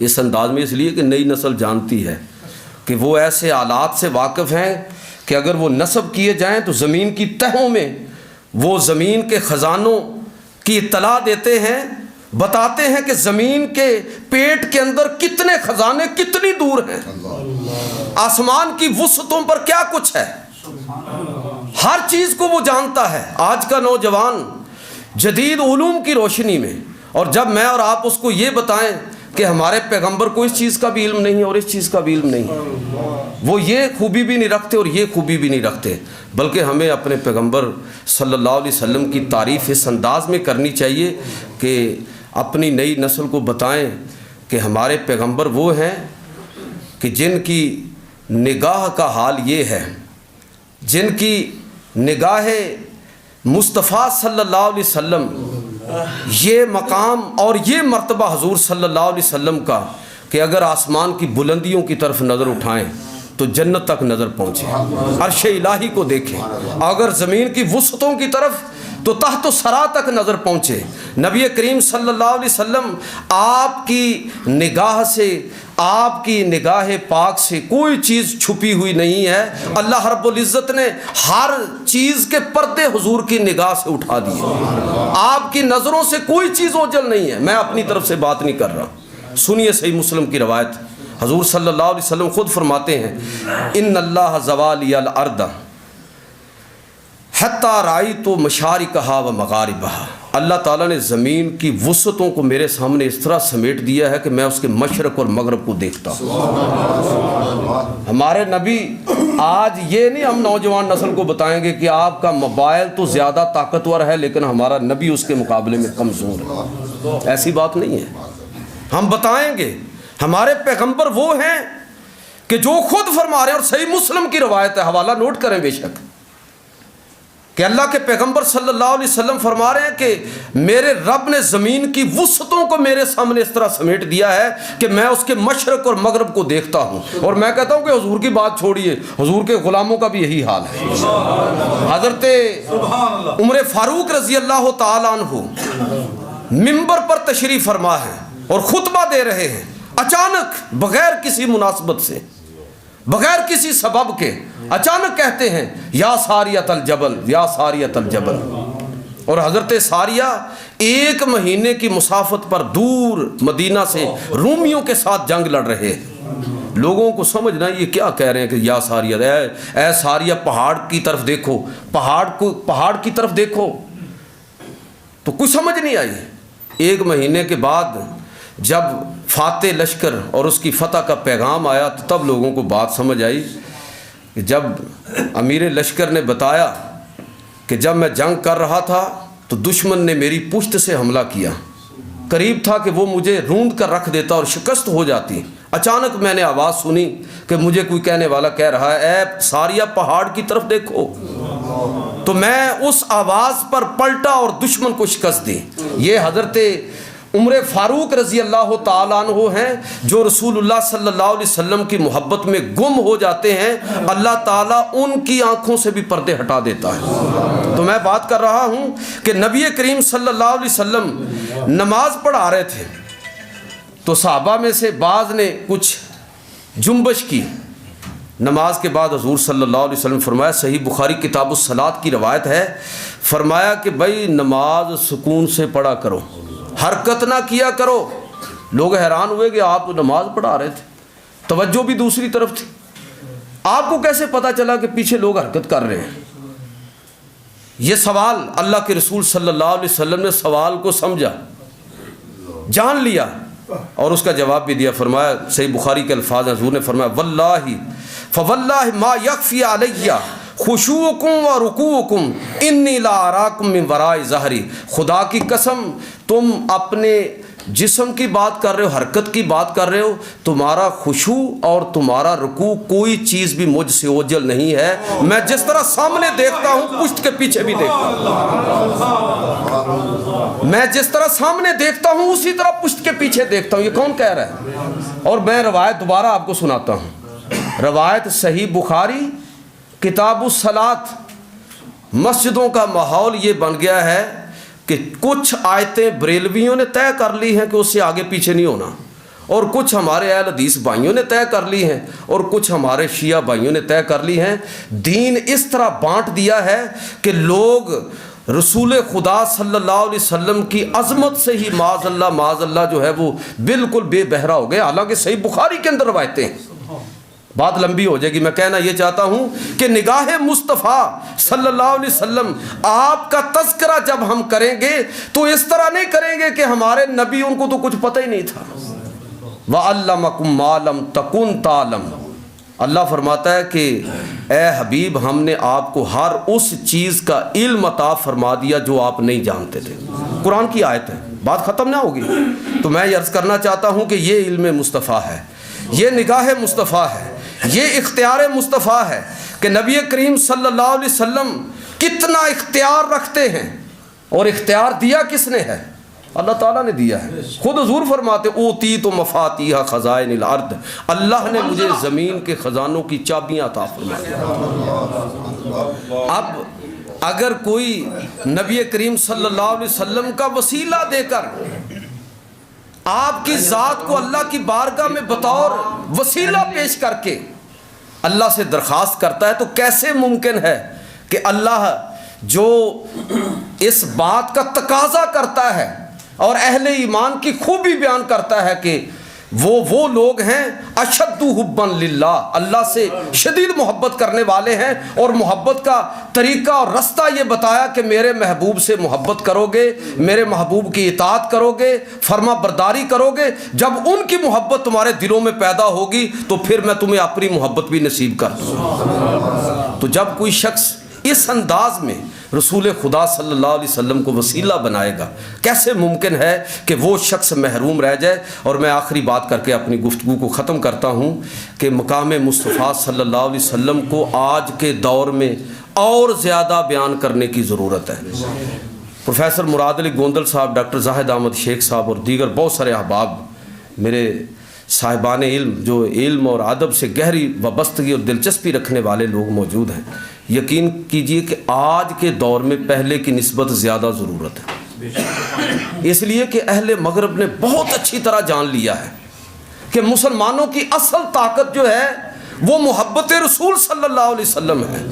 اس انداز میں اس لیے کہ نئی نسل جانتی ہے کہ وہ ایسے آلات سے واقف ہیں کہ اگر وہ نصب کیے جائیں تو زمین کی تہوں میں وہ زمین کے خزانوں کی اطلاع دیتے ہیں، بتاتے ہیں کہ زمین کے پیٹ کے اندر کتنے خزانے کتنی دور ہیں، آسمان کی وسعتوں پر کیا کچھ ہے. ہر چیز کو وہ جانتا ہے. آج کا نوجوان جدید علوم کی روشنی میں، اور جب میں اور آپ اس کو یہ بتائیں کہ ہمارے پیغمبر کو اس چیز کا بھی علم نہیں ہے اور اس چیز کا بھی علم نہیں ہے، وہ یہ خوبی بھی نہیں رکھتے اور یہ خوبی بھی نہیں رکھتے، بلکہ ہمیں اپنے پیغمبر صلی اللہ علیہ وسلم کی تعریف اس انداز میں کرنی چاہیے کہ اپنی نئی نسل کو بتائیں کہ ہمارے پیغمبر وہ ہیں کہ جن کی نگاہ کا حال یہ ہے، جن کی نگاہ مصطفیٰ صلی اللہ علیہ وسلم، یہ مقام اور یہ مرتبہ حضور صلی اللہ علیہ وسلم کا کہ اگر آسمان کی بلندیوں کی طرف نظر اٹھائیں تو جنت تک نظر پہنچے، عرش الہی کو دیکھیں، اگر زمین کی وسعتوں کی طرف تو تحت و سرا تک نظر پہنچے. نبی کریم صلی اللہ علیہ وسلم آپ کی نگاہ سے، آپ کی نگاہ پاک سے کوئی چیز چھپی ہوئی نہیں ہے. اللہ رب العزت نے ہر چیز کے پردے حضور کی نگاہ سے اٹھا دیے. آپ کی نظروں سے کوئی چیز اوجھل نہیں ہے. میں اپنی طرف سے بات نہیں کر رہا. سنیے صحیح مسلم کی روایت، حضور صلی اللہ علیہ وسلم خود فرماتے ہیں ان اللہ زوالی الارض حتی رأیت مشارقہا و مغاربہا. اللہ تعالیٰ نے زمین کی وسعتوں کو میرے سامنے اس طرح سمیٹ دیا ہے کہ میں اس کے مشرق اور مغرب کو دیکھتا ہوں. ہمارے نبی، آج یہ نہیں ہم نوجوان نسل کو بتائیں گے کہ آپ کا موبائل تو زیادہ طاقتور ہے لیکن ہمارا نبی اس کے مقابلے میں کمزور ہے. ایسی بات نہیں ہے. ہم بتائیں گے ہمارے پیغمبر وہ ہیں کہ جو خود فرما رہے ہیں, اور صحیح مسلم کی روایت ہے, حوالہ نوٹ کریں بے شک, کہ اللہ کے پیغمبر صلی اللہ علیہ وسلم فرما رہے ہیں کہ میرے رب نے زمین کی وسعتوں کو میرے سامنے اس طرح سمیٹ دیا ہے کہ میں اس کے مشرق اور مغرب کو دیکھتا ہوں. اور میں کہتا ہوں کہ حضور کی بات چھوڑیے, حضور کے غلاموں کا بھی یہی حال ہے. حضرت عمر فاروق رضی اللہ تعالیٰ عنہ منبر پر تشریف فرما ہے اور خطبہ دے رہے ہیں, اچانک بغیر کسی مناسبت سے, بغیر کسی سبب کے اچانک کہتے ہیں یا ساریۃ الجبل, یا ساریۃ الجبل. اور حضرت ساریہ 1 مہینے کی مسافت پر دور مدینہ سے رومیوں کے ساتھ جنگ لڑ رہے ہیں. لوگوں کو سمجھنا یہ کیا کہہ رہے ہیں کہ یا ساریہ, اے ساریہ پہاڑ کی طرف دیکھو, پہاڑ کی طرف دیکھو. تو کچھ سمجھ نہیں آئی. 1 مہینے کے بعد جب فاتح لشکر اور اس کی فتح کا پیغام آیا تو تب لوگوں کو بات سمجھ آئی. جب امیر لشکر نے بتایا کہ جب میں جنگ کر رہا تھا تو دشمن نے میری پشت سے حملہ کیا, قریب تھا کہ وہ مجھے روند کر رکھ دیتا اور شکست ہو جاتی. اچانک میں نے آواز سنی کہ مجھے کوئی کہنے والا کہہ رہا ہے اے ساریہ پہاڑ کی طرف دیکھو. تو میں اس آواز پر پلٹا اور دشمن کو شکست دی. یہ حضرت عمر فاروق رضی اللہ تعالیٰ عنہ ہیں جو رسول اللہ صلی اللہ علیہ وسلم کی محبت میں گم ہو جاتے ہیں. اللہ تعالیٰ ان کی آنکھوں سے بھی پردے ہٹا دیتا ہے. تو میں بات کر رہا ہوں کہ نبی کریم صلی اللہ علیہ وسلم نماز پڑھا رہے تھے تو صحابہ میں سے بعض نے کچھ جنبش کی. نماز کے بعد حضور صلی اللہ علیہ وسلم فرمایا, صحیح بخاری کتاب الصلاۃ کی روایت ہے, فرمایا کہ بھائی نماز سکون سے پڑھا کرو, حرکت نہ کیا کرو. لوگ حیران ہوئے کہ آپ نماز پڑھا رہے تھے, توجہ بھی دوسری طرف تھی, آپ کو کیسے پتا چلا کہ پیچھے لوگ حرکت کر رہے ہیں؟ یہ سوال اللہ کے رسول صلی اللہ علیہ وسلم نے سوال کو سمجھا, جان لیا اور اس کا جواب بھی دیا. فرمایا, صحیح بخاری کے الفاظ حضور نے فرمایا واللہ فواللہ ما یکفی علیہ خشوعکم و رکوعکم انی لا اراکم من وراء ظہری. خدا کی قسم تم اپنے جسم کی بات کر رہے ہو, حرکت کی بات کر رہے ہو, تمہارا خشوع اور تمہارا رکوع کوئی چیز بھی مجھ سے اوجل نہیں ہے. میں جس طرح سامنے دیکھتا ہوں پشت کے پیچھے بھی دیکھتا ہوں. میں جس طرح سامنے دیکھتا ہوں اسی طرح پشت کے پیچھے دیکھتا ہوں. یہ کون کہہ رہا ہے؟ اور میں روایت دوبارہ آپ کو سناتا ہوں. روایت صحیح بخاری کتاب الصلاۃ. مسجدوں کا ماحول یہ بن گیا ہے کہ کچھ آیتیں بریلویوں نے طے کر لی ہیں کہ اس سے آگے پیچھے نہیں ہونا, اور کچھ ہمارے اہل حدیث بھائیوں نے طے کر لی ہیں, اور کچھ ہمارے شیعہ بھائیوں نے طے کر لی ہیں. دین اس طرح بانٹ دیا ہے کہ لوگ رسول خدا صلی اللہ علیہ وسلم کی عظمت سے ہی معاذ اللہ جو ہے وہ بالکل بے بہرا ہو گئے. حالانکہ صحیح بخاری کے اندر روایتیں ہیں. بات لمبی ہو جائے گی. میں کہنا یہ چاہتا ہوں کہ نگاہ مصطفیٰ صلی اللہ علیہ وسلم آپ کا تذکرہ جب ہم کریں گے تو اس طرح نہیں کریں گے کہ ہمارے نبی ان کو تو کچھ پتہ ہی نہیں تھا. وَعَلَّمَكُمْ مَا لَمْ تَكُنْ تَعْلَمُ. اللہ فرماتا ہے کہ اے حبیب ہم نے آپ کو ہر اس چیز کا علم عطا فرما دیا جو آپ نہیں جانتے تھے. قرآن کی آیت ہے, بات ختم نہ ہوگی. تو میں یہ عرض کرنا چاہتا ہوں کہ یہ علم مصطفیٰ ہے, یہ نگاہ مصطفیٰ ہے, یہ اختیار مصطفیٰ ہے کہ نبی کریم صلی اللہ علیہ وسلم کتنا اختیار رکھتے ہیں. اور اختیار دیا کس نے ہے؟ اللہ تعالیٰ نے دیا ہے. خود حضور فرماتے اوتیت مفاتیح خزائن الارض, اللہ نے مجھے زمین کے خزانوں کی چابیاں عطا فرمائی. اب اگر کوئی نبی کریم صلی اللہ علیہ وسلم کا وسیلہ دے کر آپ کی ذات کو اللہ کی بارگاہ میں بطور وسیلہ پیش کر کے اللہ سے درخواست کرتا ہے تو کیسے ممکن ہے کہ اللہ جو اس بات کا تقاضا کرتا ہے اور اہل ایمان کی خوبی بیان کرتا ہے کہ وہ لوگ ہیں اشد حباً للہ, اللہ سے شدید محبت کرنے والے ہیں, اور محبت کا طریقہ اور رستہ یہ بتایا کہ میرے محبوب سے محبت کرو گے, میرے محبوب کی اطاعت کرو گے, فرما برداری کرو گے. جب ان کی محبت تمہارے دلوں میں پیدا ہوگی تو پھر میں تمہیں اپنی محبت بھی نصیب کر دوں. تو جب کوئی شخص اس انداز میں رسول خدا صلی اللہ علیہ وسلم کو وسیلہ بنائے گا؟ کیسے ممکن ہے کہ وہ شخص محروم رہ جائے؟ اور میں آخری بات کر کے اپنی گفتگو کو ختم کرتا ہوں کہ مقام مصطفیٰ صلی اللہ علیہ وسلم کو آج کے دور میں اور زیادہ بیان کرنے کی ضرورت ہے۔ پروفیسر مراد علی گوندل صاحب، ڈاکٹر زاہد احمد شیخ صاحب اور دیگر بہت سارے احباب، میرے صاحبان علم جو علم اور ادب سے گہری وابستگی اور دلچسپی رکھنے والے لوگ موجود ہیں، یقین کیجئے کہ آج کے دور میں پہلے کی نسبت زیادہ ضرورت ہے، اس لیے کہ اہل مغرب نے بہت اچھی طرح جان لیا ہے کہ مسلمانوں کی اصل طاقت جو ہے وہ محبت رسول صلی اللہ علیہ وسلم ہے۔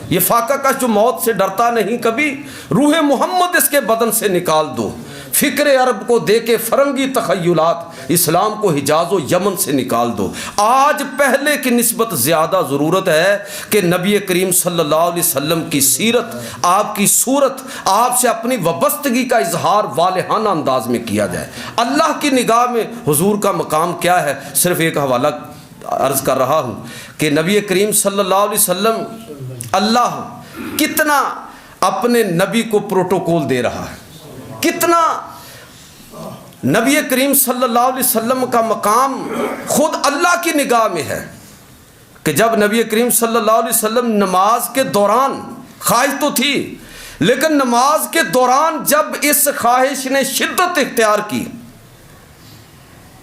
یہ فاقہ کش جو موت سے ڈرتا نہیں کبھی، روح محمد اس کے بدن سے نکال دو، فکر عرب کو دے کے فرنگی تخیلات، اسلام کو حجاز و یمن سے نکال دو۔ آج پہلے کی نسبت زیادہ ضرورت ہے کہ نبی کریم صلی اللہ علیہ وسلم کی سیرت، آپ کی صورت، آپ سے اپنی وابستگی کا اظہار والہانہ انداز میں کیا جائے۔ اللہ کی نگاہ میں حضور کا مقام کیا ہے؟ صرف ایک حوالہ عرض کر رہا ہوں کہ نبی کریم صلی اللہ علیہ وسلم، اللہ کتنا اپنے نبی کو پروٹوکول دے رہا ہے، کتنا نبی کریم صلی اللہ علیہ وسلم کا مقام خود اللہ کی نگاہ میں ہے کہ جب نبی کریم صلی اللہ علیہ وسلم نماز کے دوران، خواہش تو تھی لیکن نماز کے دوران جب اس خواہش نے شدت اختیار کی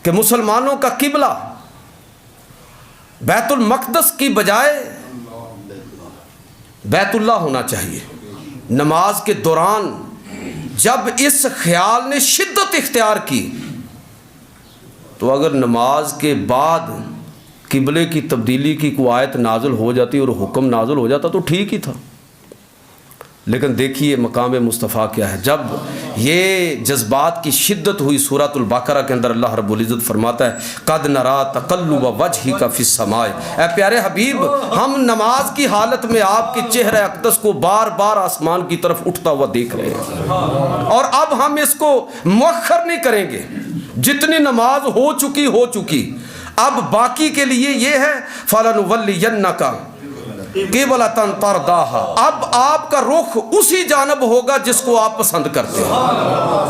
کہ مسلمانوں کا قبلہ بیت المقدس کی بجائے بیت اللہ ہونا چاہیے، نماز کے دوران جب اس خیال نے شدت اختیار کی، تو اگر نماز کے بعد قبلے کی تبدیلی کی کوئی آیت نازل ہو جاتی اور حکم نازل ہو جاتا تو ٹھیک ہی تھا، لیکن دیکھیے مقام مصطفیٰ کیا ہے۔ جب یہ جذبات کی شدت ہوئی، سورۃ البقرہ کے اندر اللہ رب العزت فرماتا ہے قد نرا تقلب وجہک فی السماء، اے پیارے حبیب ہم نماز کی حالت میں آپ کے چہرہ اقدس کو بار بار آسمان کی طرف اٹھتا ہوا دیکھ رہے ہیں، اور اب ہم اس کو مؤخر نہیں کریں گے، جتنی نماز ہو چکی اب باقی کے لیے یہ ہے فَلَنُوَلِّيَنَّكَ قِبْلَةً تَرْضَاهَا، اب آپ کا رخ اسی جانب ہوگا جس کو آپ پسند کرتے ہیں۔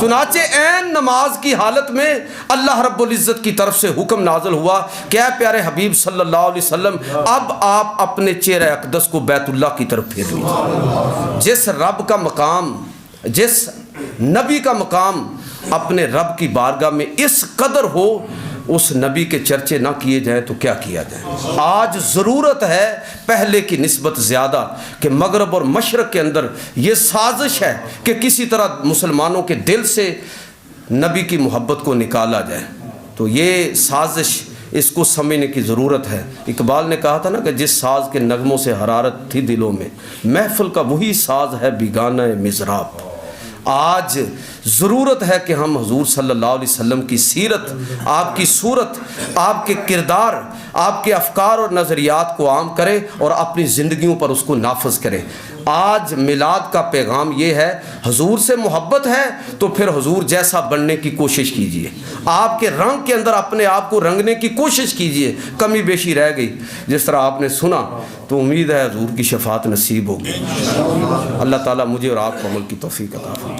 چنانچہ عین نماز کی حالت میں اللہ رب العزت کی طرف سے حکم نازل ہوا کہ اے پیارے حبیب صلی اللہ علیہ وسلم اب آپ اپنے چہرہ اقدس کو بیت اللہ کی طرف پھیر لیجیے۔ جس رب کا مقام، جس نبی کا مقام اپنے رب کی بارگاہ میں اس قدر ہو، اس نبی کے چرچے نہ کیے جائیں تو کیا کیا جائے؟ آج ضرورت ہے پہلے کی نسبت زیادہ کہ مغرب اور مشرق کے اندر یہ سازش ہے کہ کسی طرح مسلمانوں کے دل سے نبی کی محبت کو نکالا جائے، تو یہ سازش اس کو سمجھنے کی ضرورت ہے۔ اقبال نے کہا تھا نا کہ جس ساز کے نغموں سے حرارت تھی دلوں میں، محفل کا وہی ساز ہے بیگانہ مضراب۔ آج ضرورت ہے کہ ہم حضور صلی اللہ علیہ وسلم کی سیرت، آپ کی صورت، آپ کے کردار، آپ کے افکار اور نظریات کو عام کریں اور اپنی زندگیوں پر اس کو نافذ کریں۔ آج میلاد کا پیغام یہ ہے، حضور سے محبت ہے تو پھر حضور جیسا بننے کی کوشش کیجئے، آپ کے رنگ کے اندر اپنے آپ کو رنگنے کی کوشش کیجئے۔ کمی بیشی رہ گئی جس طرح آپ نے سنا تو امید ہے حضور کی شفاعت نصیب ہوگی۔ اللہ تعالیٰ مجھے اور آپ کو عمل کی توفیق عطا فرمائے۔